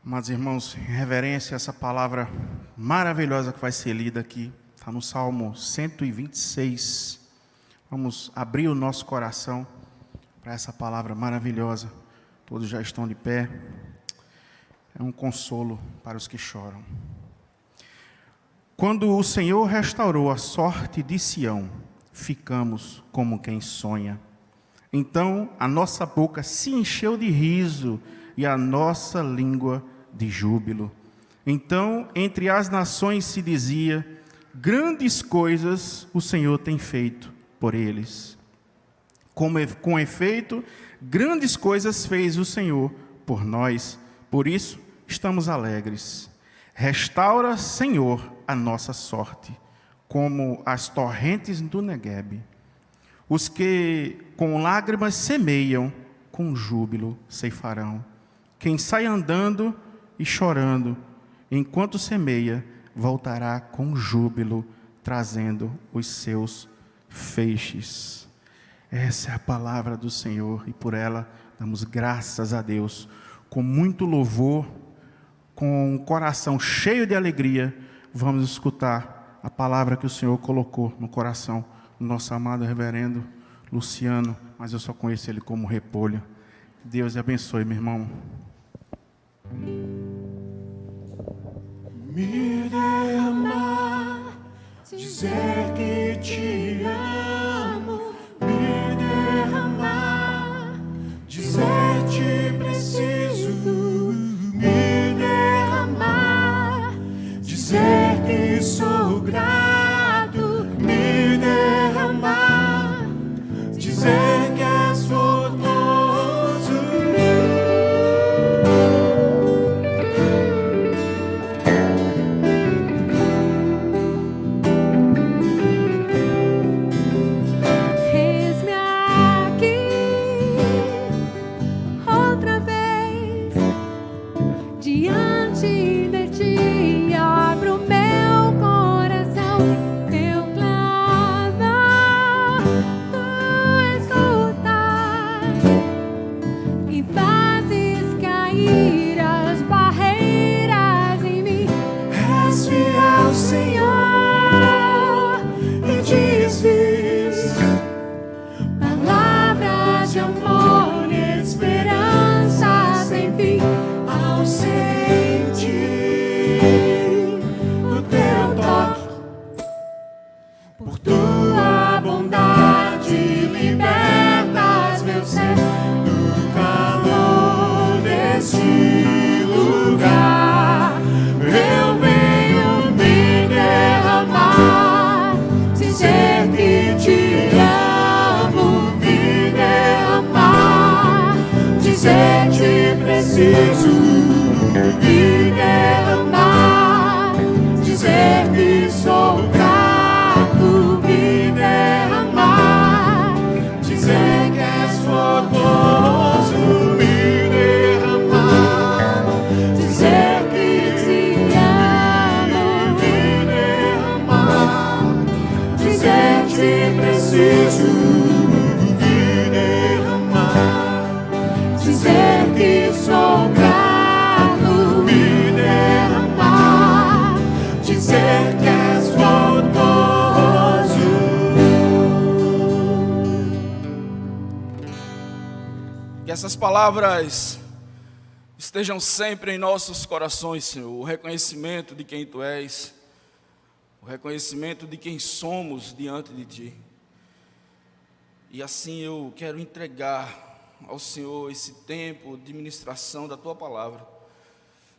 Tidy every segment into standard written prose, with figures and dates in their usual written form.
Amados irmãos, em reverência a essa palavra maravilhosa que vai ser lida aqui, está no Salmo 126. Vamos abrir o nosso coração para essa palavra maravilhosa. Todos já estão de pé. É um consolo para os que choram. Quando o Senhor restaurou a sorte de Sião, ficamos como quem sonha. Então a nossa boca se encheu de riso e a nossa língua de júbilo. Então, entre as nações se dizia: grandes coisas o Senhor tem feito por eles. Com efeito, grandes coisas fez o Senhor por nós, por isso estamos alegres. Restaura, Senhor, a nossa sorte, como as torrentes do Neguebe. Os que com lágrimas semeiam, com júbilo ceifarão. Quem sai andando e chorando, enquanto semeia, voltará com júbilo, trazendo os seus feixes. Essa é a palavra do Senhor e por ela damos graças a Deus. Com muito louvor, com o coração cheio de alegria, vamos escutar a palavra que o Senhor colocou no coração do nosso amado reverendo Luciano, mas eu só conheço ele como Repolho. Deus abençoe, meu irmão. Me derramar, dizer que te amo. Me derramar, dizer te preciso. Me derramar, dizer que sou grato. Me derramar, dizer que és formoso. Me derramar, dizer que sou grato. Me derramar, dizer que és formoso. Me derramar, dizer que te amo. Me derramar, dizer te preciso. Me derramar, dizer que sou grato. Que essas palavras estejam sempre em nossos corações, Senhor. O reconhecimento de quem Tu és, o reconhecimento de quem somos diante de Ti. E assim eu quero entregar ao Senhor esse tempo de ministração da Tua palavra.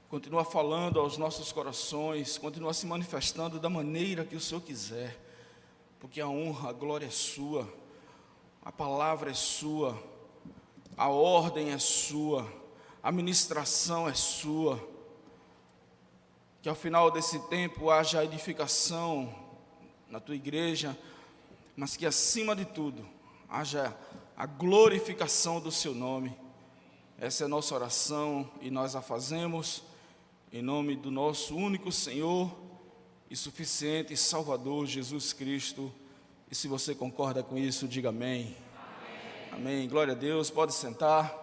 Continua falando aos nossos corações, continua se manifestando da maneira que o Senhor quiser, porque a honra, a glória é sua, a palavra é sua, a ordem é sua, a ministração é sua. Que ao final desse tempo haja edificação na tua igreja, mas que acima de tudo haja a glorificação do seu nome. Essa é a nossa oração e nós a fazemos em nome do nosso único Senhor e suficiente Salvador Jesus Cristo. E se você concorda com isso, diga amém. Amém. Amém. Glória a Deus. Pode sentar.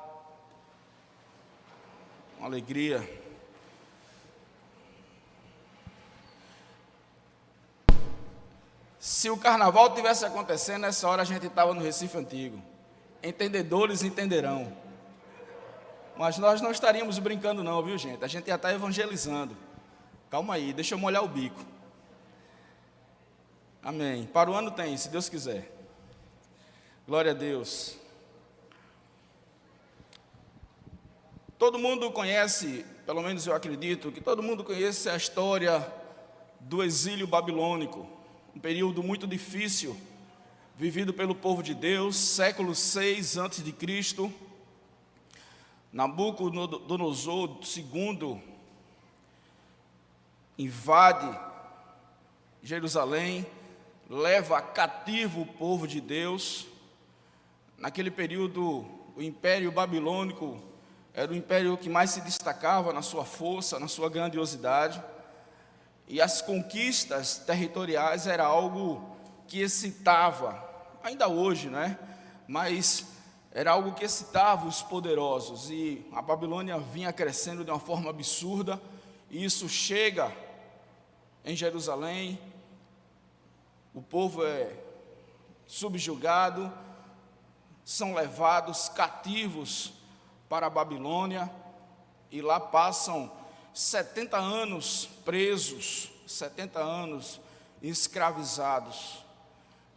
Uma alegria Se o carnaval tivesse acontecendo, nessa hora a gente estava no Recife Antigo. Entendedores entenderão. Mas nós não estaríamos brincando não, viu gente? A gente ia estar evangelizando. Calma aí, deixa eu molhar o bico. Amém. Para o ano tem, se Deus quiser. Glória a Deus. Todo mundo conhece, pelo menos eu acredito, que todo mundo conhece a história do exílio babilônico. Um período muito difícil, vivido pelo povo de Deus, século 6 a.C. Nabucodonosor II invade Jerusalém, leva cativo o povo de Deus. Naquele período, o Império Babilônico era o império que mais se destacava na sua força, na sua grandiosidade. E as conquistas territoriais era algo que excitava, ainda hoje, né? Mas era algo que excitava os poderosos. E a Babilônia vinha crescendo de uma forma absurda. E isso chega em Jerusalém. O povo é subjugado, são levados cativos para a Babilônia. E lá passam 70 anos presos, 70 anos escravizados.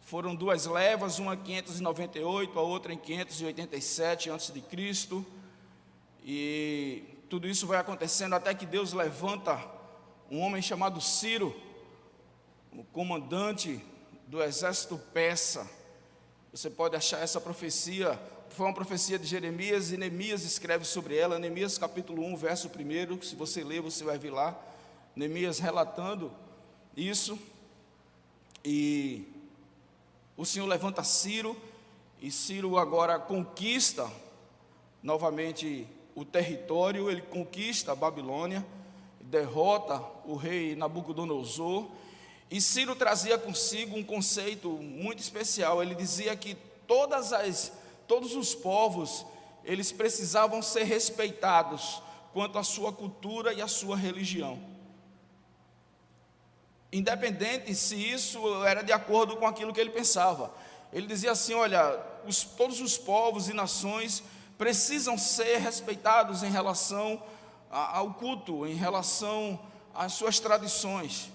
Foram duas levas, uma em 598, a outra em 587 a.C. E tudo isso vai acontecendo até que Deus levanta um homem chamado Ciro, o comandante do exército persa. Você pode achar essa profecia, foi uma profecia de Jeremias, e Neemias escreve sobre ela, Neemias capítulo 1, verso 1, se você ler, você vai ver lá, Neemias relatando isso. E o Senhor levanta Ciro, e Ciro agora conquista novamente o território, ele conquista a Babilônia, derrota o rei Nabucodonosor. E Ciro trazia consigo um conceito muito especial. Ele dizia que todos os povos, eles precisavam ser respeitados quanto à sua cultura e à sua religião, independente se isso era de acordo com aquilo que ele pensava. Ele dizia assim: olha, todos os povos e nações precisam ser respeitados em relação ao culto, em relação às suas tradições.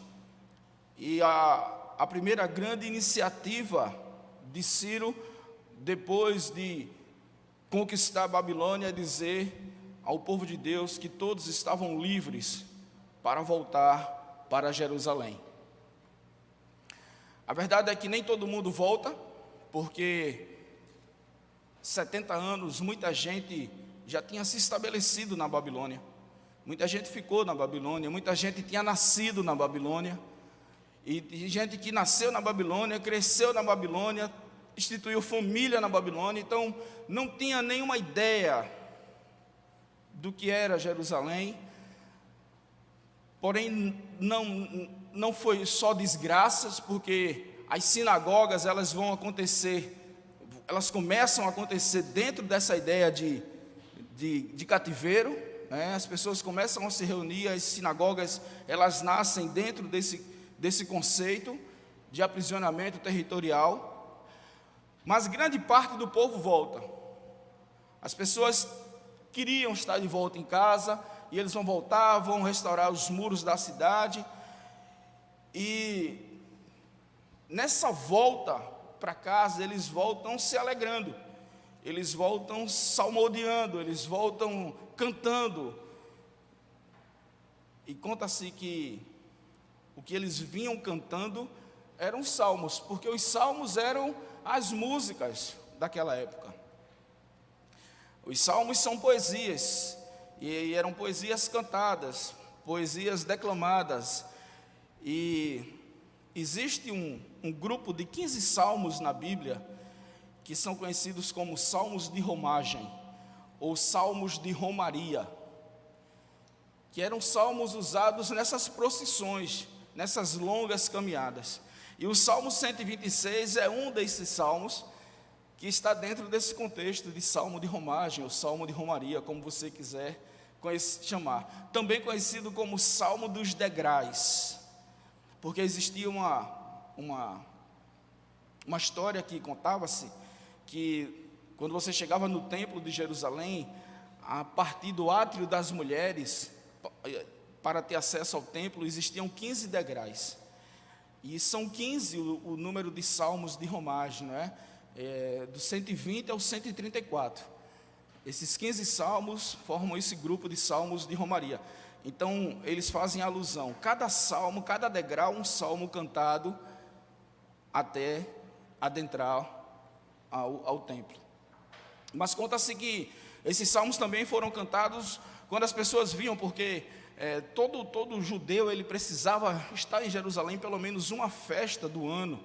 E a primeira grande iniciativa de Ciro, depois de conquistar a Babilônia, é dizer ao povo de Deus que todos estavam livres para voltar para Jerusalém. A verdade é que nem todo mundo volta, porque 70 anos, muita gente já tinha se estabelecido na Babilônia. Muita gente ficou na Babilônia, muita gente tinha nascido na Babilônia. E gente que nasceu na Babilônia, cresceu na Babilônia, instituiu família na Babilônia, então não tinha nenhuma ideia do que era Jerusalém. Porém, não foi só desgraças, porque as sinagogas, elas começam a acontecer dentro dessa ideia de cativeiro, né? As pessoas começam a se reunir, as sinagogas, elas nascem dentro desse conceito de aprisionamento territorial. Mas grande parte do povo volta. As pessoas queriam estar de volta em casa, e eles vão voltar, vão restaurar os muros da cidade. E nessa volta para casa, eles voltam se alegrando, eles voltam salmodiando, eles voltam cantando. E conta-se que o que eles vinham cantando eram salmos, porque os salmos eram as músicas daquela época. Os salmos são poesias, e eram poesias cantadas, poesias declamadas. E existe um grupo de 15 salmos na Bíblia, que são conhecidos como salmos de romagem, ou salmos de romaria, que eram salmos usados nessas procissões, nessas longas caminhadas. E o Salmo 126 é um desses salmos que está dentro desse contexto de salmo de romagem, ou salmo de romaria, como você quiser chamar. Também conhecido como Salmo dos Degraus, porque existia uma uma história que contava-se que quando você chegava no templo de Jerusalém, a partir do átrio das mulheres, para ter acesso ao templo, existiam 15 degraus. E são 15 o número de salmos de romagem, não é? Do 120 ao 134. Esses 15 salmos formam esse grupo de salmos de romaria. Então, eles fazem alusão, cada salmo, cada degrau, um salmo cantado até adentrar ao templo. Mas conta-se que esses salmos também foram cantados quando as pessoas vinham, porque todo judeu ele precisava estar em Jerusalém pelo menos uma festa do ano.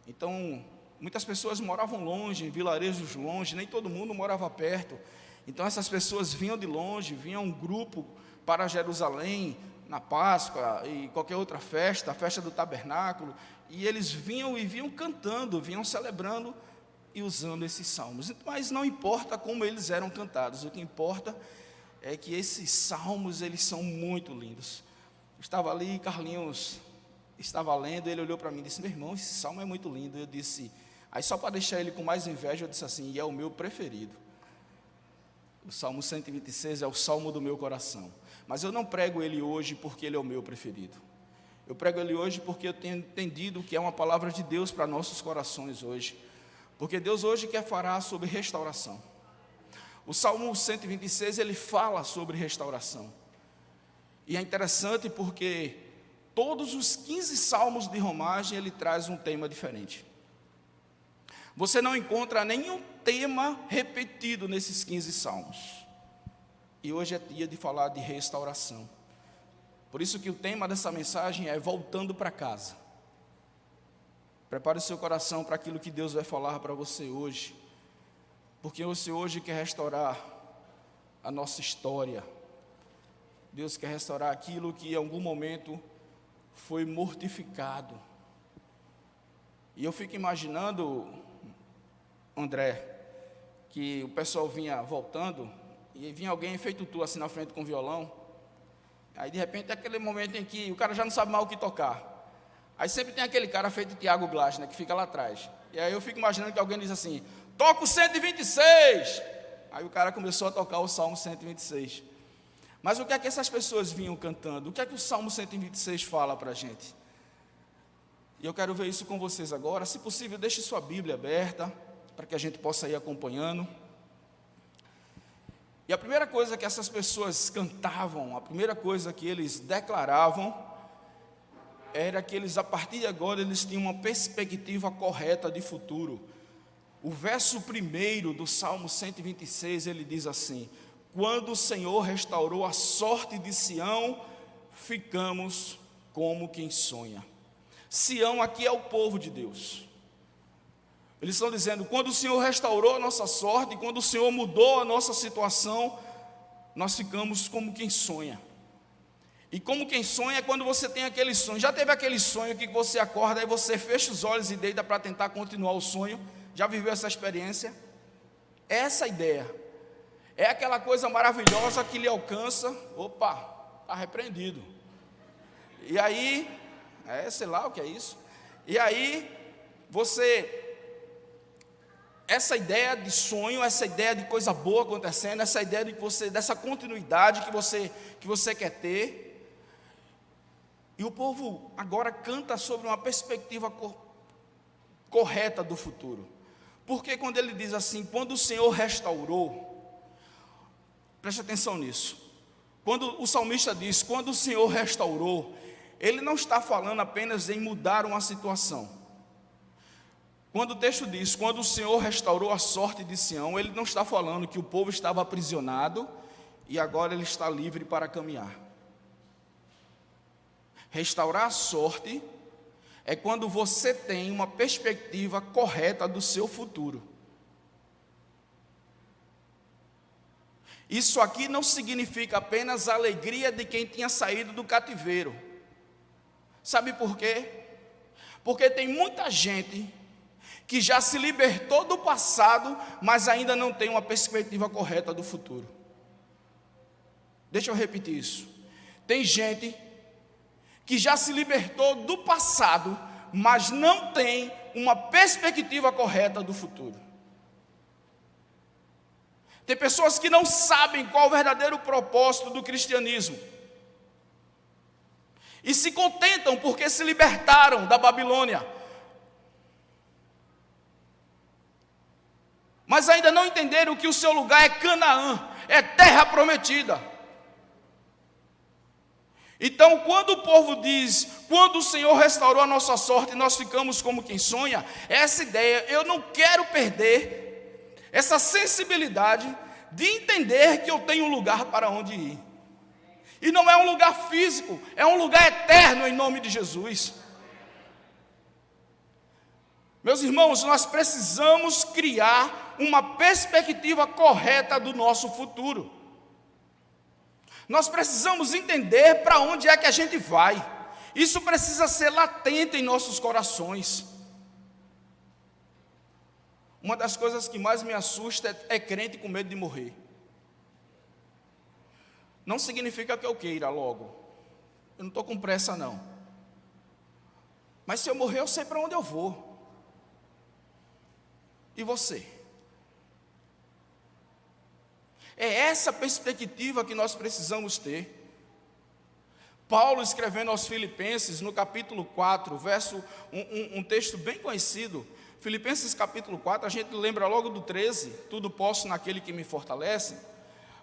Então, muitas pessoas moravam longe, em vilarejos longe, nem todo mundo morava perto. Então, essas pessoas vinham de longe, vinham um grupo para Jerusalém, na Páscoa e qualquer outra festa, a festa do tabernáculo, e eles vinham cantando, vinham celebrando e usando esses salmos. Mas não importa como eles eram cantados, o que importa é que esses salmos, eles são muito lindos. Estava ali, Carlinhos estava lendo, ele olhou para mim e disse: meu irmão, esse salmo é muito lindo. Eu disse, aí só para deixar ele com mais inveja, eu disse assim, e é o meu preferido. O Salmo 126 é o salmo do meu coração. Mas eu não prego ele hoje porque ele é o meu preferido. Eu prego ele hoje porque eu tenho entendido que é uma palavra de Deus para nossos corações hoje. Porque Deus hoje quer falar sobre restauração. O Salmo 126, ele fala sobre restauração. E é interessante porque todos os 15 salmos de romagem, ele traz um tema diferente. Você não encontra nenhum tema repetido nesses 15 salmos. E hoje é dia de falar de restauração. Por isso que o tema dessa mensagem é voltando para casa. Prepare o seu coração para aquilo que Deus vai falar para você hoje. Porque você hoje quer restaurar a nossa história. Deus quer restaurar aquilo que em algum momento foi mortificado. E eu fico imaginando, André, que o pessoal vinha voltando e vinha alguém feito tu assim na frente com violão. Aí de repente é aquele momento em que o cara já não sabe mais o que tocar. Aí sempre tem aquele cara feito Tiago Glass, né, que fica lá atrás. E aí eu fico imaginando que alguém diz assim: toca o 126. Aí o cara começou a tocar o Salmo 126. Mas o que é que essas pessoas vinham cantando? O que é que o Salmo 126 fala para a gente? E eu quero ver isso com vocês agora. Se possível, deixe sua Bíblia aberta, para que a gente possa ir acompanhando. E a primeira coisa que essas pessoas cantavam, a primeira coisa que eles declaravam, era que eles, a partir de agora, eles tinham uma perspectiva correta de futuro. O verso 1 do Salmo 126, ele diz assim: quando o Senhor restaurou a sorte de Sião, ficamos como quem sonha. Sião aqui é o povo de Deus. Eles estão dizendo, quando o Senhor restaurou a nossa sorte, quando o Senhor mudou a nossa situação, nós ficamos como quem sonha. E como quem sonha é quando você tem aquele sonho. Já teve aquele sonho que você acorda e você fecha os olhos e deita para tentar continuar o sonho? Já viveu essa experiência? É essa a ideia. É aquela coisa maravilhosa que lhe alcança. Opa, está repreendido. E aí, sei lá o que é isso. E aí, essa ideia de sonho, essa ideia de coisa boa acontecendo, essa ideia de dessa continuidade que você quer ter. E o povo agora canta sobre uma perspectiva correta do futuro. Porque quando ele diz assim, quando o Senhor restaurou, preste atenção nisso. Quando o salmista diz, quando o Senhor restaurou, ele não está falando apenas em mudar uma situação. Quando o texto diz, quando o Senhor restaurou a sorte de Sião, ele não está falando que o povo estava aprisionado e agora ele está livre para caminhar. Restaurar a sorte é quando você tem uma perspectiva correta do seu futuro. Isso aqui não significa apenas a alegria de quem tinha saído do cativeiro. Sabe por quê? Porque tem muita gente que já se libertou do passado, mas ainda não tem uma perspectiva correta do futuro. Deixa eu repetir isso. Tem gente que já se libertou do passado, mas não tem uma perspectiva correta do futuro. Tem pessoas que não sabem qual é o verdadeiro propósito do cristianismo. E se contentam porque se libertaram da Babilônia. Mas ainda não entenderam que o seu lugar é Canaã, é terra prometida. Então, quando o povo diz, quando o Senhor restaurou a nossa sorte, nós ficamos como quem sonha, essa ideia, eu não quero perder essa sensibilidade de entender que eu tenho um lugar para onde ir. E não é um lugar físico, é um lugar eterno em nome de Jesus. Meus irmãos, nós precisamos criar uma perspectiva correta do nosso futuro. Nós precisamos entender para onde é que a gente vai. Isso precisa ser latente em nossos corações. Uma das coisas que mais me assusta é crente com medo de morrer. Não significa que eu queira logo. Eu não estou com pressa, não. Mas se eu morrer, eu sei para onde eu vou. E você? É essa perspectiva que nós precisamos ter. Paulo, escrevendo aos Filipenses, no capítulo 4, um texto bem conhecido. Filipenses capítulo 4, a gente lembra logo do 13, tudo posso naquele que me fortalece.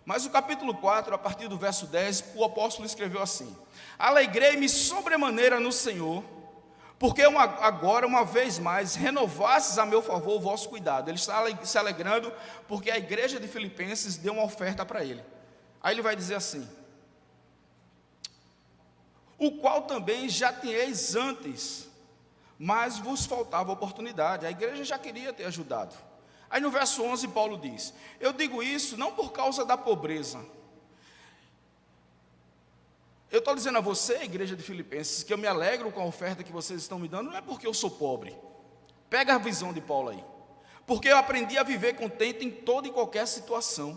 Mas o capítulo 4, a partir do verso 10, o apóstolo escreveu assim: alegrei-me sobremaneira no Senhor, porque agora, uma vez mais, renovastes a meu favor o vosso cuidado. Ele está se alegrando porque a igreja de Filipenses deu uma oferta para ele. Aí ele vai dizer assim: o qual também já tinhais antes, mas vos faltava oportunidade. A igreja já queria ter ajudado. Aí no verso 11 Paulo diz: eu digo isso não por causa da pobreza. Eu estou dizendo a você, igreja de Filipenses, que eu me alegro com a oferta que vocês estão me dando, não é porque eu sou pobre. Pega a visão de Paulo aí. Porque eu aprendi a viver contente em toda e qualquer situação.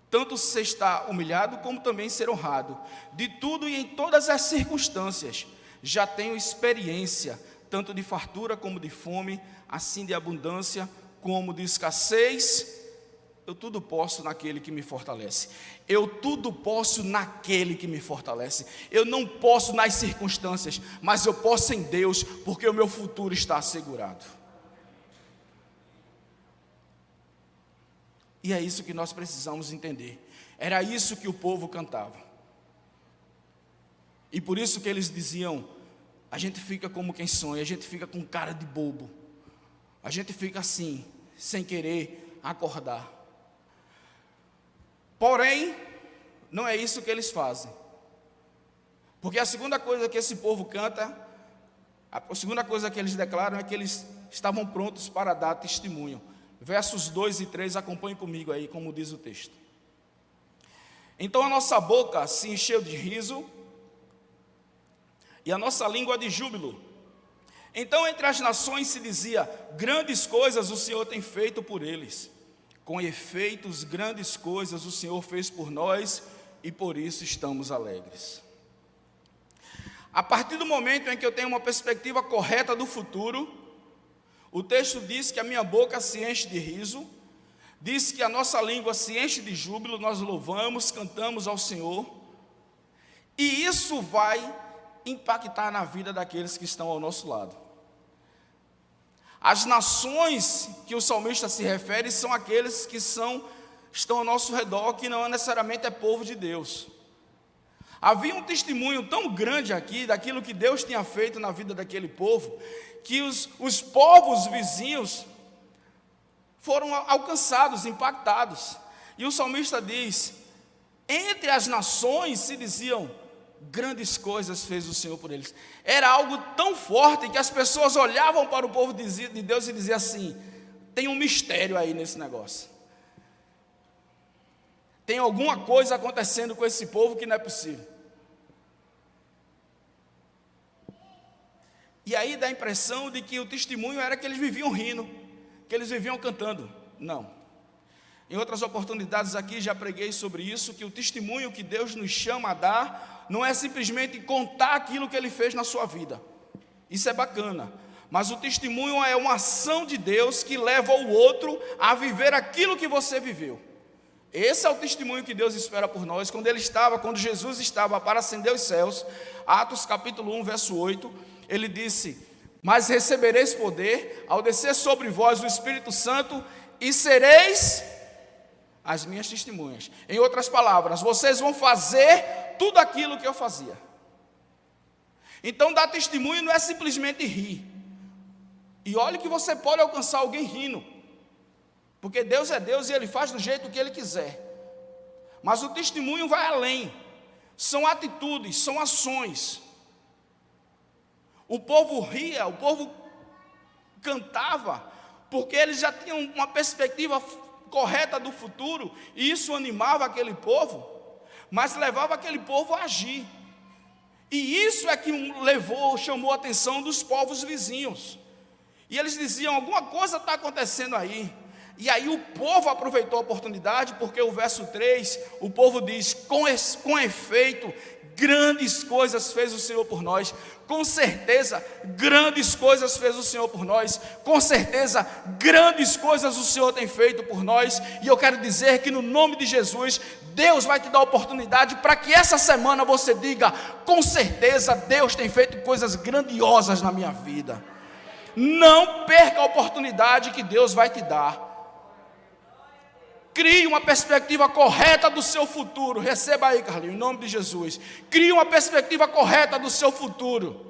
Tanto ser estar humilhado, como também ser honrado. De tudo e em todas as circunstâncias, já tenho experiência, tanto de fartura como de fome, assim de abundância como de escassez. Eu tudo posso naquele que me fortalece. Eu tudo posso naquele que me fortalece. Eu não posso nas circunstâncias, mas eu posso em Deus, porque o meu futuro está assegurado. E é isso que nós precisamos entender. Era isso que o povo cantava. E por isso que eles diziam: a gente fica como quem sonha, a gente fica com cara de bobo. A gente fica assim, sem querer acordar. Porém, não é isso que eles fazem. Porque a segunda coisa que esse povo canta, a segunda coisa que eles declaram é que eles estavam prontos para dar testemunho. Versos 2 e 3, acompanhem comigo aí, como diz o texto. Então a nossa boca se encheu de riso e a nossa língua de júbilo. Então entre as nações se dizia: grandes coisas o Senhor tem feito por eles. Com efeitos, grandes coisas o Senhor fez por nós e por isso estamos alegres. A partir do momento em que eu tenho uma perspectiva correta do futuro, o texto diz que a minha boca se enche de riso, diz que a nossa língua se enche de júbilo, nós louvamos, cantamos ao Senhor, e isso vai impactar na vida daqueles que estão ao nosso lado. As nações que o salmista se refere são aqueles que estão ao nosso redor, que não necessariamente é povo de Deus. Havia um testemunho tão grande aqui daquilo que Deus tinha feito na vida daquele povo, que os povos vizinhos foram alcançados, impactados. E o salmista diz: entre as nações se diziam: grandes coisas fez o Senhor por eles. Era algo tão forte que as pessoas olhavam para o povo de Deus e diziam assim: tem um mistério aí nesse negócio. Tem alguma coisa acontecendo com esse povo que não é possível. E aí dá a impressão de que o testemunho era que eles viviam rindo, que eles viviam cantando. Não. Em outras oportunidades aqui já preguei sobre isso, que o testemunho que Deus nos chama a dar não é simplesmente contar aquilo que Ele fez na sua vida. Isso é bacana. Mas o testemunho é uma ação de Deus que leva o outro a viver aquilo que você viveu. Esse é o testemunho que Deus espera por nós. Quando Jesus estava para ascender os céus, Atos capítulo 1, verso 8, ele disse: mas recebereis poder ao descer sobre vós o Espírito Santo e sereis as minhas testemunhas. Em outras palavras, vocês vão fazer tudo aquilo que eu fazia. Então, dar testemunho não é simplesmente rir. E olhe que você pode alcançar alguém rindo, porque Deus é Deus e Ele faz do jeito que Ele quiser. Mas o testemunho vai além. São atitudes, são ações. O povo ria, o povo cantava, porque eles já tinham uma perspectiva correta do futuro, e isso animava aquele povo, mas levava aquele povo a agir. E isso é que chamou a atenção dos povos vizinhos. E eles diziam: alguma coisa está acontecendo aí. E aí o povo aproveitou a oportunidade, porque o verso 3, o povo diz: com efeito, grandes coisas fez o Senhor por nós. Com certeza, grandes coisas fez o Senhor por nós. Com certeza, grandes coisas o Senhor tem feito por nós. E eu quero dizer que no nome de Jesus, Deus vai te dar oportunidade para que essa semana você diga: com certeza, Deus tem feito coisas grandiosas na minha vida. Não perca a oportunidade que Deus vai te dar. Crie uma perspectiva correta do seu futuro. Receba aí, Carlinhos, em nome de Jesus. Crie uma perspectiva correta do seu futuro.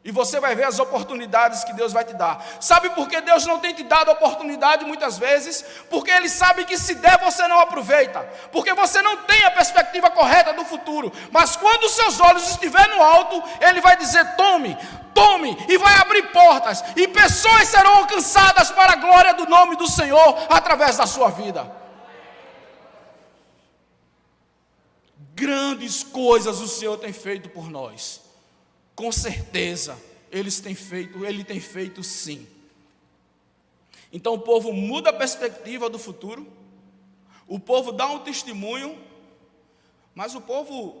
E você vai ver as oportunidades que Deus vai te dar. Sabe por que Deus não tem te dado oportunidade muitas vezes? Porque Ele sabe que se der você não aproveita. Porque você não tem a perspectiva correta do futuro. Mas quando os seus olhos estiverem no alto, Ele vai dizer: tome, tome, e vai abrir portas. E pessoas serão alcançadas para a glória do nome do Senhor através da sua vida. Grandes coisas o Senhor tem feito por nós. Com certeza, Ele tem feito sim. Então o povo muda a perspectiva do futuro, o povo dá um testemunho, mas o povo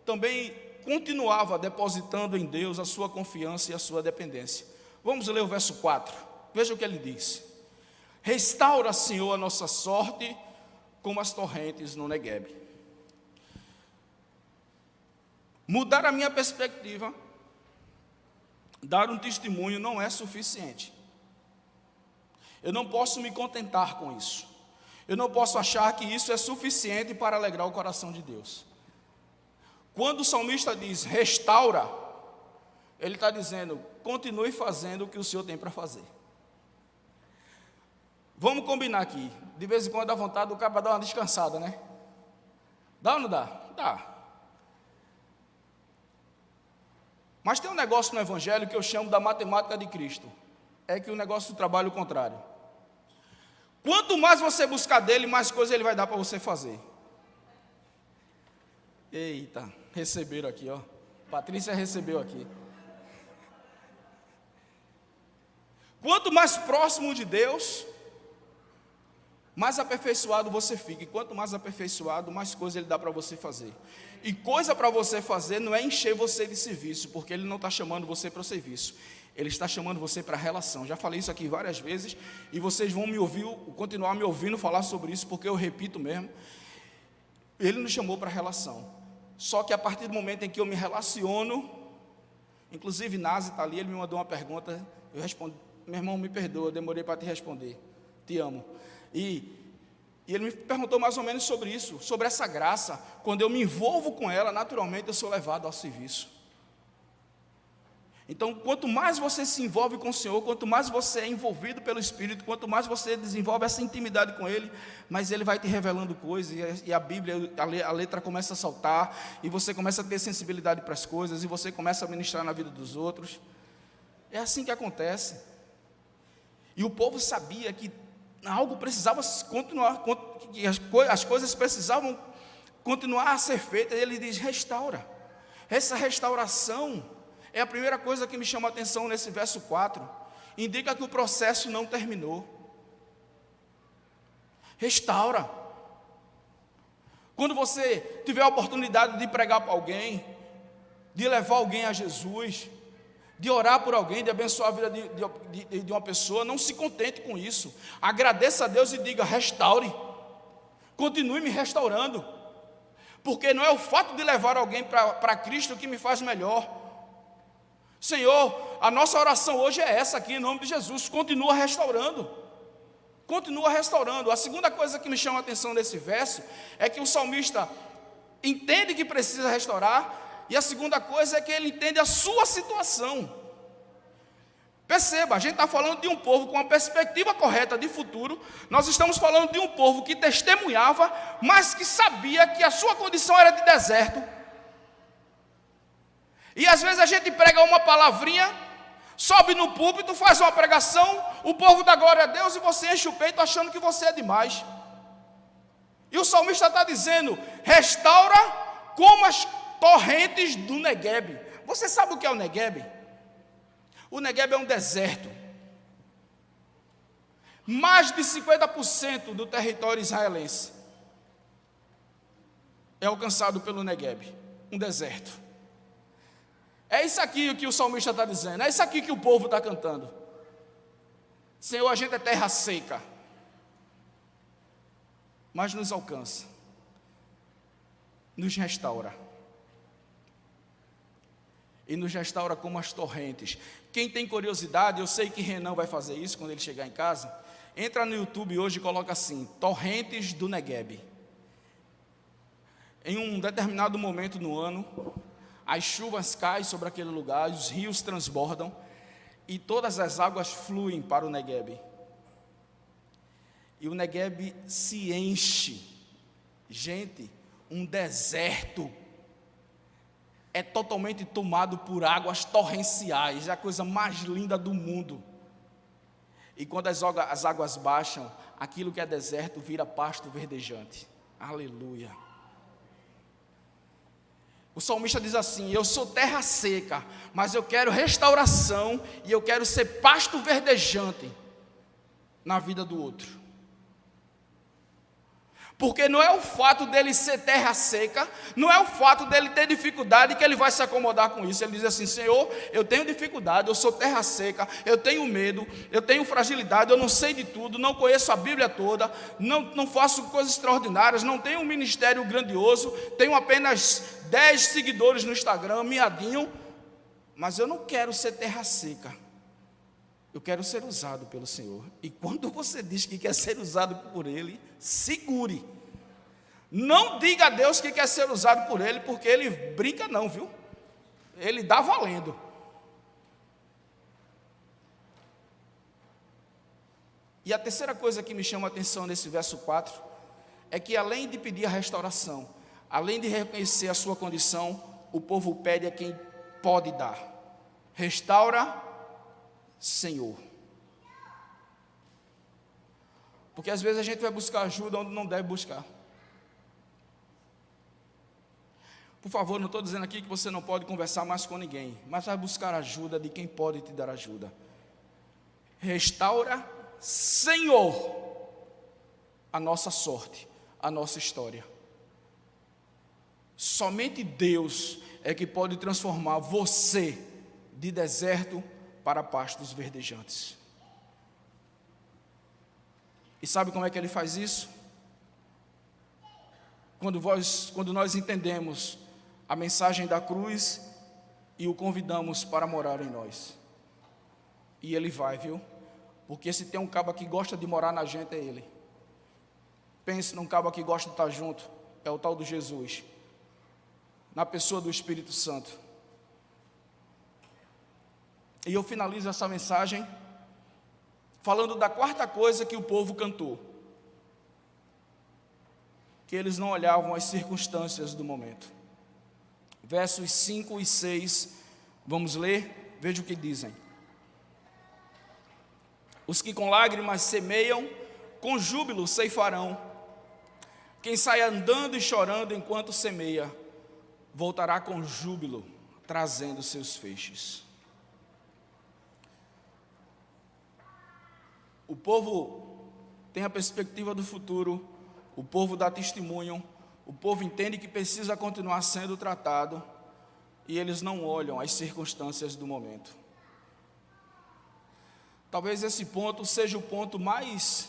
também continuava depositando em Deus a sua confiança e a sua dependência. Vamos ler o verso 4, veja o que ele diz: restaura, Senhor, a nossa sorte como as torrentes no Neguebe. Mudar a minha perspectiva, dar um testemunho não é suficiente. Eu não posso me contentar com isso. Eu não posso achar que isso é suficiente para alegrar o coração de Deus. Quando o salmista diz restaura, ele está dizendo: continue fazendo o que o Senhor tem para fazer. Vamos combinar aqui. De vez em quando dá vontade do cara dar uma descansada, né? Dá ou não dá? Dá. Mas tem um negócio no Evangelho que eu chamo da matemática de Cristo. É que o negócio trabalha o contrário. Quanto mais você buscar dele, mais coisa ele vai dar para você fazer. Eita, receberam aqui, ó. Patrícia recebeu aqui. Quanto mais próximo de Deus, mais aperfeiçoado você fica. E quanto mais aperfeiçoado, mais coisa Ele dá para você fazer. E coisa para você fazer não é encher você de serviço, porque Ele não está chamando você para o serviço. Ele está chamando você para a relação. Já falei isso aqui várias vezes, e vocês vão me ouvir, continuar me ouvindo falar sobre isso, porque eu repito mesmo. Ele nos chamou para a relação. Só que a partir do momento em que eu me relaciono, inclusive Nazi está ali, ele me mandou uma pergunta, eu respondi: meu irmão, me perdoa, eu demorei para te responder, te amo. E ele me perguntou mais ou menos sobre isso, sobre essa graça. Quando eu me envolvo com ela, naturalmente eu sou levado ao serviço. Então, quanto mais você se envolve com o Senhor, quanto mais você é envolvido pelo Espírito, quanto mais você desenvolve essa intimidade com Ele, mais Ele vai te revelando coisas, e a Bíblia, a letra começa a saltar, e você começa a ter sensibilidade para as coisas, e você começa a ministrar na vida dos outros. É assim que acontece. E o povo sabia que algo precisava continuar, que as coisas precisavam continuar a ser feitas. Ele diz: restaura. Essa restauração é a primeira coisa que me chama a atenção nesse verso 4. Indica que o processo não terminou. Restaura. Quando você tiver a oportunidade de pregar para alguém, de levar alguém a Jesus, de orar por alguém, de abençoar a vida de uma pessoa, não se contente com isso. Agradeça a Deus e diga: restaure, continue me restaurando, porque não é o fato de levar alguém para Cristo que me faz melhor. Senhor, a nossa oração hoje é essa aqui, em nome de Jesus: continua restaurando, continua restaurando. A segunda coisa que me chama a atenção nesse verso é que o salmista entende que precisa restaurar, e a segunda coisa é que ele entende a sua situação. Perceba, a gente está falando de um povo com uma perspectiva correta de futuro. Nós estamos falando de um povo que testemunhava, mas que sabia que a sua condição era de deserto. E às vezes a gente prega uma palavrinha, sobe no púlpito, faz uma pregação, o povo dá glória a Deus e você enche o peito achando que você é demais. E o salmista está dizendo: restaura como as torrentes do Neguebe. Você sabe o que é o Neguebe? O Neguebe é um deserto. Mais de 50% do território israelense é alcançado pelo Neguebe, um deserto. É isso aqui que o salmista está dizendo, é isso aqui que o povo está cantando. Senhor, a gente é terra seca, mas nos alcança, nos restaura. E nos restaura como as torrentes. Quem tem curiosidade, eu sei que Renan vai fazer isso quando ele chegar em casa. Entra no YouTube hoje e coloca assim: torrentes do Neguebe. Em um determinado momento no ano, as chuvas caem sobre aquele lugar, os rios transbordam e todas as águas fluem para o Neguebe. E o Neguebe se enche. Gente, um deserto é totalmente tomado por águas torrenciais, é a coisa mais linda do mundo. E quando as águas baixam, aquilo que é deserto vira pasto verdejante. Aleluia. O salmista diz assim: eu sou terra seca, mas eu quero restauração e eu quero ser pasto verdejante na vida do outro. Porque não é o fato dele ser terra seca, não é o fato dele ter dificuldade que ele vai se acomodar com isso. Ele diz assim: Senhor, eu tenho dificuldade, eu sou terra seca, eu tenho medo, eu tenho fragilidade, eu não sei de tudo, não conheço a Bíblia toda, não faço coisas extraordinárias, não tenho um ministério grandioso, tenho apenas 10 seguidores no Instagram, miadinho, mas eu não quero ser terra seca. Eu quero ser usado pelo Senhor. E quando você diz que quer ser usado por Ele, segure. Não diga a Deus que quer ser usado por Ele, porque Ele brinca não, viu? Ele dá valendo. E a terceira coisa que me chama a atenção nesse verso 4, é que além de pedir a restauração, além de reconhecer a sua condição, o povo pede a quem pode dar. Restaura, Senhor. Porque às vezes a gente vai buscar ajuda onde não deve buscar. Por favor, não estou dizendo aqui que você não pode conversar mais com ninguém, mas vai buscar ajuda de quem pode te dar ajuda. Restaura, Senhor, a nossa sorte, a nossa história. Somente Deus é que pode transformar você de deserto para pastos verdejantes. E sabe como é que Ele faz isso? Quando nós entendemos a mensagem da cruz e o convidamos para morar em nós. E Ele vai, viu? Porque se tem um cabo que gosta de morar na gente, é Ele. Pense num cabo que gosta de estar junto, é o tal do Jesus, na pessoa do Espírito Santo. E eu finalizo essa mensagem falando da quarta coisa que o povo cantou: que eles não olhavam as circunstâncias do momento. Versos 5 e 6, vamos ler, veja o que dizem. Os que com lágrimas semeiam, com júbilo ceifarão. Quem sai andando e chorando enquanto semeia, voltará com júbilo, trazendo seus feixes. O povo tem a perspectiva do futuro, o povo dá testemunho, o povo entende que precisa continuar sendo tratado, e eles não olham as circunstâncias do momento. Talvez esse ponto seja o ponto mais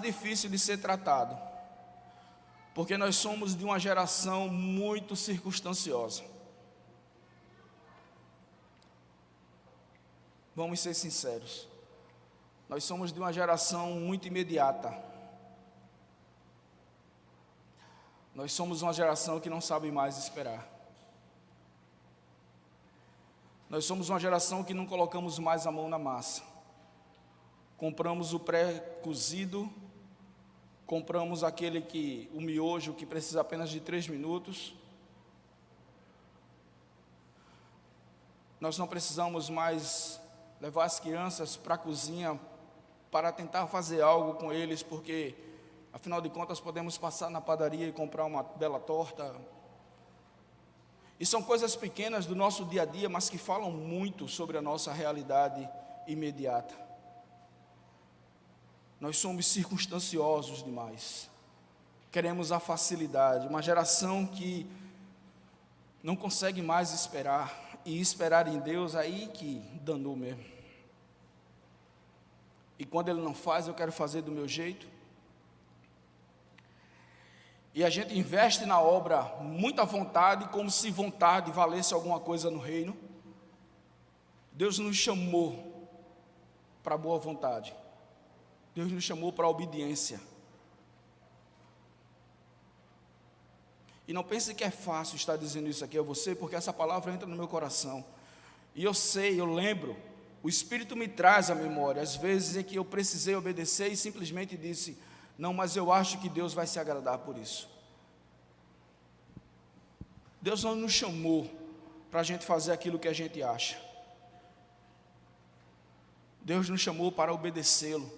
difícil de ser tratado, porque nós somos de uma geração muito circunstanciosa. Vamos ser sinceros, nós somos de uma geração muito imediata. Nós somos uma geração que não sabe mais esperar. Nós somos uma geração que não colocamos mais a mão na massa. Compramos o pré-cozido, compramos o miojo que precisa apenas de 3 minutos. Nós não precisamos mais levar as crianças para a cozinha para tentar fazer algo com eles, porque, afinal de contas, podemos passar na padaria e comprar uma bela torta. E são coisas pequenas do nosso dia a dia, mas que falam muito sobre a nossa realidade imediata. Nós somos circunstanciosos demais. Queremos a facilidade. Uma geração que não consegue mais esperar. E esperar em Deus, aí que danou mesmo. E quando Ele não faz, eu quero fazer do meu jeito. E a gente investe na obra muita vontade, como se vontade valesse alguma coisa no reino. Deus nos chamou para a boa vontade. Deus nos chamou para a obediência. E não pense que é fácil estar dizendo isso aqui a você, porque essa palavra entra no meu coração. E eu sei, eu lembro, o Espírito me traz à memória, às vezes em que eu precisei obedecer e simplesmente disse, não, mas eu acho que Deus vai se agradar por isso. Deus não nos chamou para a gente fazer aquilo que a gente acha. Deus nos chamou para obedecê-lo.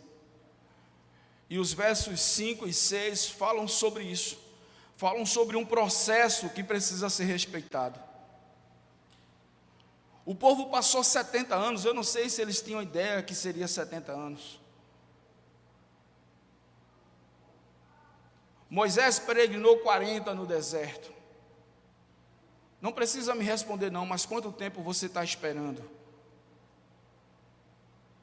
E os versos 5 e 6 falam sobre isso. Falam sobre um processo que precisa ser respeitado. O povo passou 70 anos, eu não sei se eles tinham ideia que seria 70 anos. Moisés peregrinou 40 no deserto. Não precisa me responder não, mas quanto tempo você está esperando?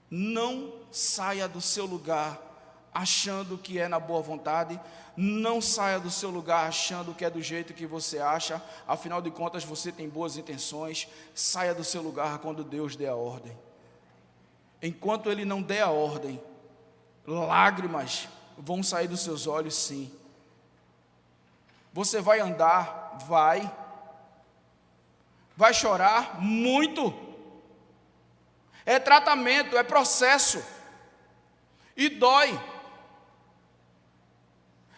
Não saia do seu lugar achando que é na boa vontade, não saia do seu lugar achando que é do jeito que você acha, afinal de contas você tem boas intenções. Saia do seu lugar quando Deus der a ordem. Enquanto Ele não der a ordem, lágrimas vão sair dos seus olhos, sim. Você vai andar, vai chorar muito, é tratamento, é processo, e dói.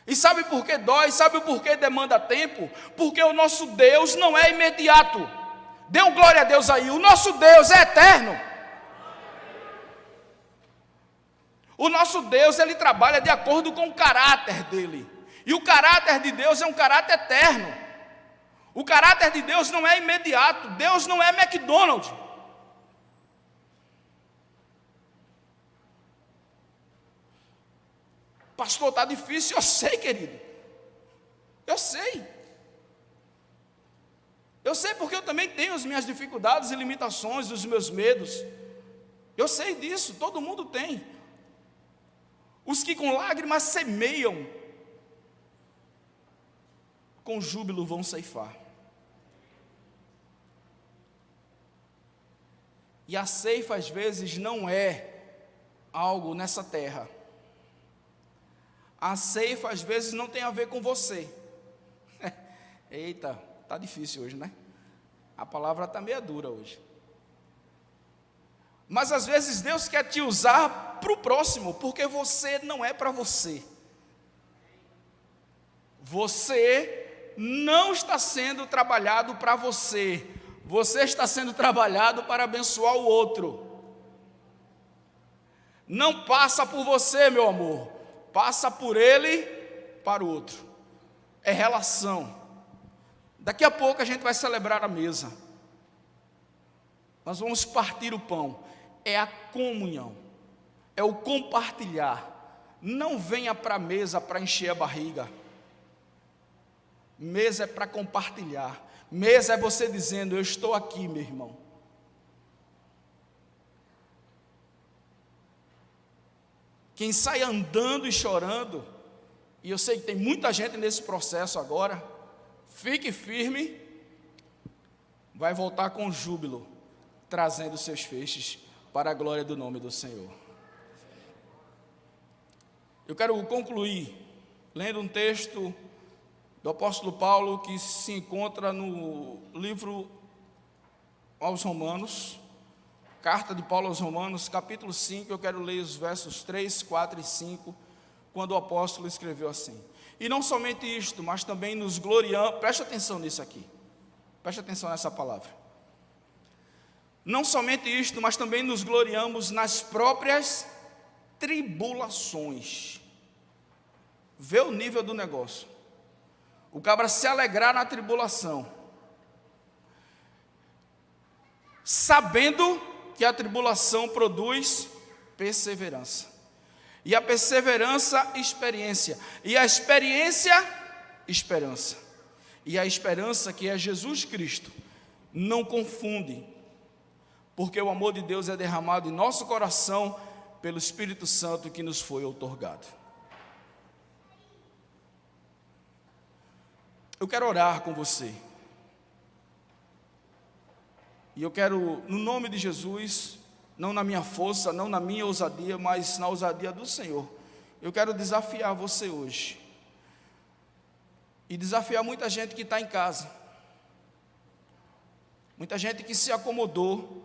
E sabe por que dói? Sabe por que demanda tempo? Porque o nosso Deus não é imediato. Dê um glória a Deus aí. O nosso Deus é eterno. O nosso Deus, Ele trabalha de acordo com o caráter dEle. E o caráter de Deus é um caráter eterno. O caráter de Deus não é imediato. Deus não é McDonald's. Pastor, está difícil. Eu sei, querido. Eu sei. Eu sei porque eu também tenho as minhas dificuldades e limitações, os meus medos. Eu sei disso, todo mundo tem. Os que com lágrimas semeiam, com júbilo vão ceifar. E a ceifa às vezes não é algo nessa terra. A ceifa às vezes não tem a ver com você. Eita, tá difícil hoje, né? A palavra está meio dura hoje. Mas às vezes Deus quer te usar para o próximo, porque você não é para você. Você não está sendo trabalhado para você. Você está sendo trabalhado para abençoar o outro. Não passa por você, meu amor. Passa por ele para o outro. É relação. Daqui a pouco a gente vai celebrar a mesa. Nós vamos partir o pão. É a comunhão. É o compartilhar. Não venha para a mesa para encher a barriga. Mesa é para compartilhar. Mesa é você dizendo, eu estou aqui, meu irmão. quem sai andando e chorando, e eu sei que tem muita gente nesse processo agora, fique firme, vai voltar com júbilo, trazendo seus feixes para a glória do nome do Senhor. Eu quero concluir lendo um texto do apóstolo Paulo que se encontra no livro aos Romanos, carta de Paulo aos Romanos, capítulo 5, eu quero ler os versos 3, 4 e 5, quando o apóstolo escreveu assim: e não somente isto, mas também nos gloriamos, preste atenção nisso aqui, preste atenção nessa palavra, não somente isto, mas também nos gloriamos nas próprias tribulações. Vê o nível do negócio, o cabra se alegrar na tribulação, sabendo que a tribulação produz perseverança, e a perseverança, experiência, e a experiência, esperança, e a esperança, que é Jesus Cristo, não confunde, porque o amor de Deus é derramado em nosso coração pelo Espírito Santo que nos foi outorgado. Eu quero orar com você. E eu quero, no nome de Jesus, não na minha força, não na minha ousadia, mas na ousadia do Senhor, eu quero desafiar você hoje. E desafiar muita gente que está em casa. Muita gente que se acomodou.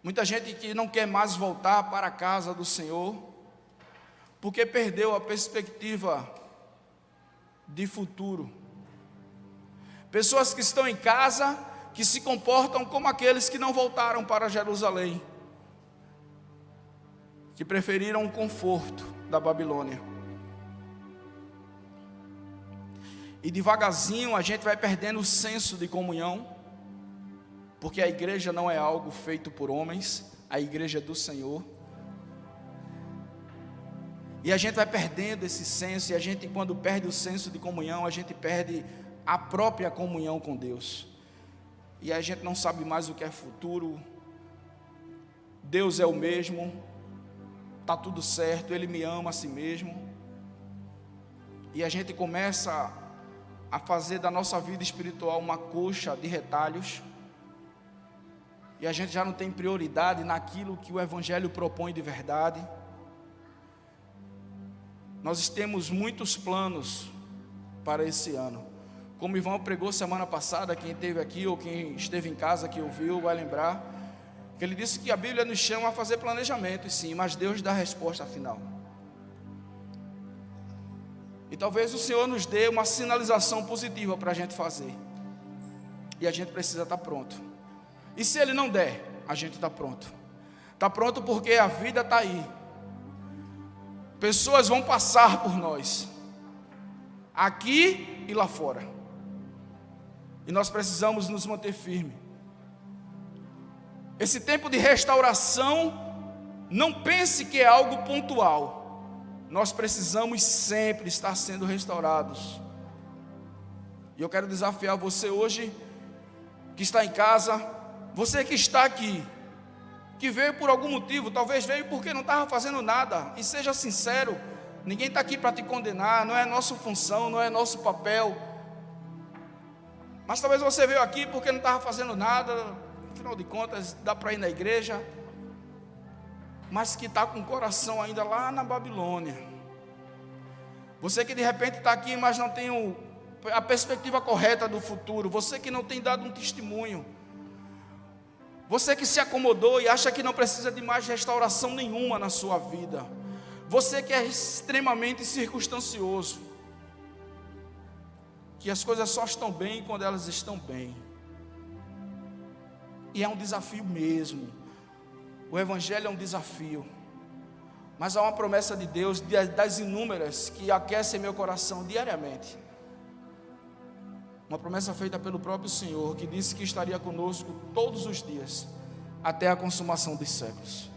Muita gente que não quer mais voltar para a casa do Senhor, porque perdeu a perspectiva de futuro. Pessoas que estão em casa, que se comportam como aqueles que não voltaram para Jerusalém, que preferiram o conforto da Babilônia. E devagarzinho a gente vai perdendo o senso de comunhão, porque a igreja não é algo feito por homens, a igreja é do Senhor. E a gente vai perdendo esse senso, e a gente, quando perde o senso de comunhão, a gente perde a própria comunhão com Deus. E a gente não sabe mais o que é futuro. Deus é o mesmo, está tudo certo, Ele me ama a si mesmo. E a gente começa a fazer da nossa vida espiritual uma coxa de retalhos. E a gente já não tem prioridade naquilo que o Evangelho propõe de verdade. Nós temos muitos planos para esse ano. Como o Ivan pregou semana passada, quem esteve aqui ou quem esteve em casa que ouviu vai lembrar, que ele disse que a Bíblia nos chama a fazer planejamento, sim, mas Deus dá a resposta final. E talvez o Senhor nos dê uma sinalização positiva para a gente fazer. E a gente precisa estar pronto. E se Ele não der, a gente está pronto. Está pronto porque a vida está aí. Pessoas vão passar por nós, aqui e lá fora. E nós precisamos nos manter firmes. Esse tempo de restauração, não pense que é algo pontual. Nós precisamos sempre estar sendo restaurados. E eu quero desafiar você hoje, que está em casa, você que está aqui, que veio por algum motivo, talvez veio porque não estava fazendo nada, e seja sincero, ninguém está aqui para te condenar, não é nossa função, não é nosso papel. Mas talvez você veio aqui porque não estava fazendo nada, afinal de contas, dá para ir na igreja, mas que está com o coração ainda lá na Babilônia. Você que de repente está aqui, mas não tem a perspectiva correta do futuro. Você que não tem dado um testemunho. Você que se acomodou e acha que não precisa de mais restauração nenhuma na sua vida. Você que é extremamente circunstancioso, que as coisas só estão bem quando elas estão bem. E é um desafio mesmo. O Evangelho é um desafio. Mas há uma promessa de Deus, das inúmeras, que aquecem meu coração diariamente. Uma promessa feita pelo próprio Senhor, que disse que estaria conosco todos os dias, até a consumação dos séculos.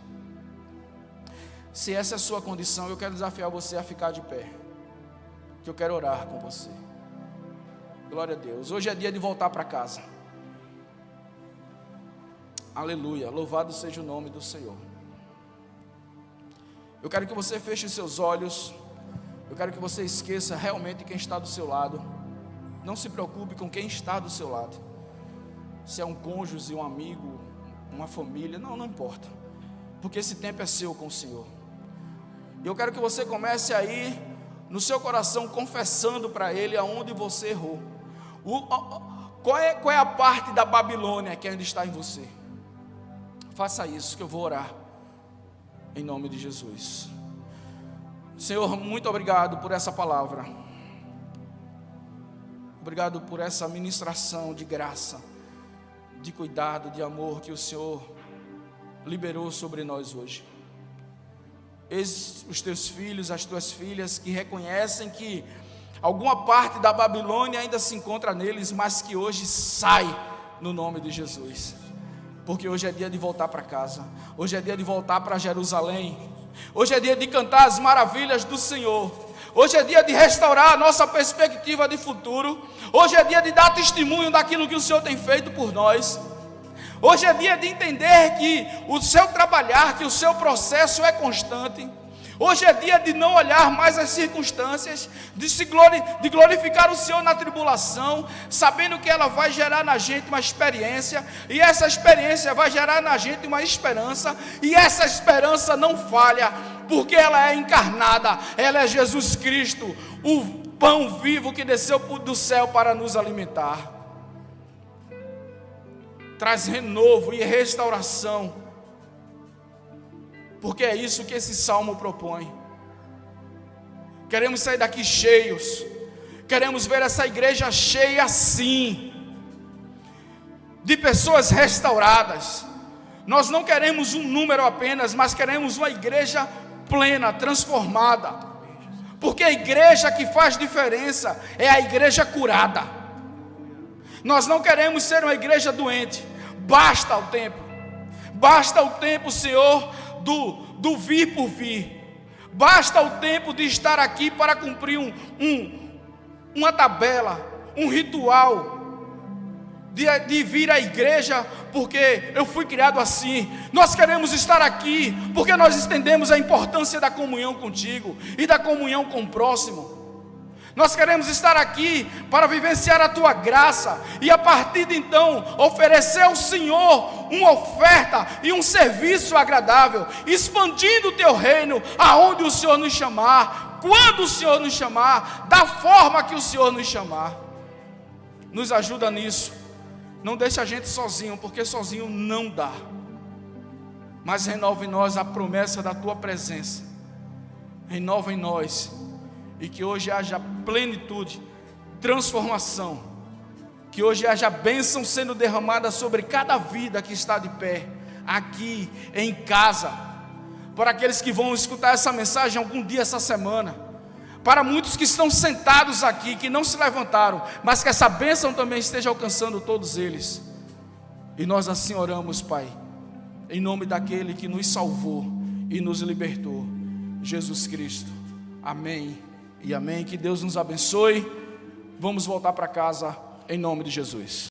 Se essa é a sua condição, eu quero desafiar você a ficar de pé, que eu quero orar com você. Glória a Deus. Hoje é dia de voltar para casa. Aleluia. Louvado seja o nome do Senhor. Eu quero que você feche seus olhos. Eu quero que você esqueça realmente quem está do seu lado. Não se preocupe com quem está do seu lado. Se é um cônjuge, um amigo, uma família, não importa. Porque esse tempo é seu com o Senhor. E eu quero que você comece aí, no seu coração, confessando para Ele aonde você errou. Qual é a parte da Babilônia que ainda está em você? Faça isso, que eu vou orar. Em nome de Jesus. Senhor, muito obrigado por essa palavra. Obrigado por essa ministração de graça, de cuidado, de amor que o Senhor liberou sobre nós hoje. Eis os teus filhos, as tuas filhas que reconhecem que alguma parte da Babilônia ainda se encontra neles, mas que hoje sai no nome de Jesus. Porque hoje é dia de voltar para casa. Hoje é dia de voltar para Jerusalém. Hoje é dia de cantar as maravilhas do Senhor. Hoje é dia de restaurar a nossa perspectiva de futuro. Hoje é dia de dar testemunho daquilo que o Senhor tem feito por nós. Hoje é dia de entender que o seu trabalhar, que o seu processo é constante. Hoje é dia de não olhar mais as circunstâncias, de glorificar o Senhor na tribulação, sabendo que ela vai gerar na gente uma experiência, e essa experiência vai gerar na gente uma esperança, e essa esperança não falha, porque ela é encarnada, ela é Jesus Cristo, o pão vivo que desceu do céu para nos alimentar. Traz renovo e restauração, porque é isso que esse salmo propõe. Queremos sair daqui cheios. Queremos ver essa igreja cheia assim, de pessoas restauradas. Nós não queremos um número apenas, mas queremos uma igreja plena, transformada. Porque a igreja que faz diferença é a igreja curada. Nós não queremos ser uma igreja doente. Basta o tempo. Basta o tempo, Senhor, do vir por vir. Basta o tempo de estar aqui para cumprir uma tabela, um ritual de vir à igreja, porque eu fui criado assim. Nós queremos estar aqui porque nós entendemos a importância da comunhão contigo e da comunhão com o próximo. Nós queremos estar aqui para vivenciar a tua graça e a partir de então oferecer ao Senhor uma oferta e um serviço agradável, expandindo o teu reino aonde o Senhor nos chamar, quando o Senhor nos chamar, da forma que o Senhor nos chamar. Nos ajuda nisso. Não deixa a gente sozinho, porque sozinho não dá. Mas renova em nós a promessa da tua presença. Renova em nós. E que hoje haja plenitude, transformação. Que hoje haja bênção sendo derramada sobre cada vida que está de pé, aqui, em casa. Para aqueles que vão escutar essa mensagem algum dia essa semana. Para muitos que estão sentados aqui, que não se levantaram, mas que essa bênção também esteja alcançando todos eles. E nós assim oramos, Pai, em nome daquele que nos salvou e nos libertou, Jesus Cristo. Amém. E amém, que Deus nos abençoe. Vamos voltar para casa em nome de Jesus.